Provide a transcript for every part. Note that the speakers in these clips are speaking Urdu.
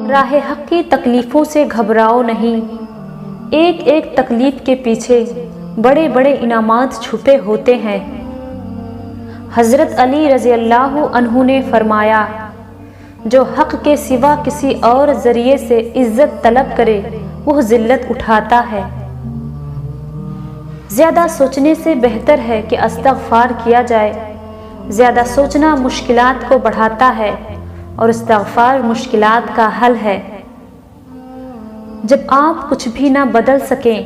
راہ حق کی تکلیفوں سے گھبراؤ نہیں، ایک ایک تکلیف کے پیچھے بڑے بڑے انعامات چھپے ہوتے ہیں۔ حضرت علی رضی اللہ عنہ نے فرمایا، جو حق کے سوا کسی اور ذریعے سے عزت طلب کرے وہ ذلت اٹھاتا ہے۔ زیادہ سوچنے سے بہتر ہے کہ استغفار کیا جائے۔ زیادہ سوچنا مشکلات کو بڑھاتا ہے اور استغفار مشکلات کا حل ہے۔ جب آپ کچھ بھی نہ بدل سکیں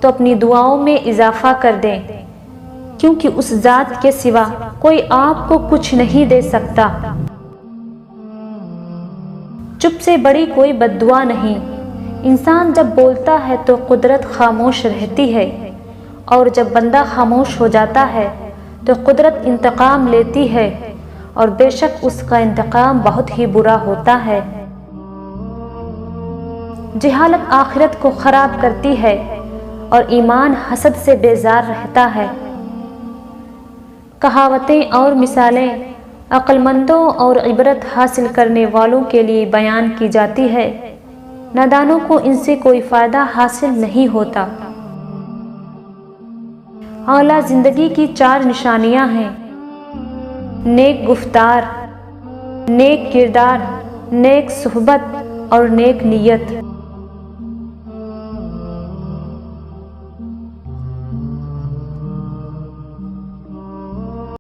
تو اپنی دعاؤں میں اضافہ کر دیں، کیونکہ اس ذات کے سوا کوئی آپ کو کچھ نہیں دے سکتا۔ چپ سے بڑی کوئی بد دعا نہیں۔ انسان جب بولتا ہے تو قدرت خاموش رہتی ہے، اور جب بندہ خاموش ہو جاتا ہے تو قدرت انتقام لیتی ہے، اور بے شک اس کا انتقام بہت ہی برا ہوتا ہے۔ جہالت آخرت کو خراب کرتی ہے اور ایمان حسد سے بیزار رہتا ہے۔ کہاوتیں اور مثالیں عقل مندوں اور عبرت حاصل کرنے والوں کے لیے بیان کی جاتی ہے، نادانوں کو ان سے کوئی فائدہ حاصل نہیں ہوتا۔ اعلیٰ زندگی کی 4 نشانیاں ہیں: نیک گفتار، نیک کردار، نیک صحبت اور نیک نیت۔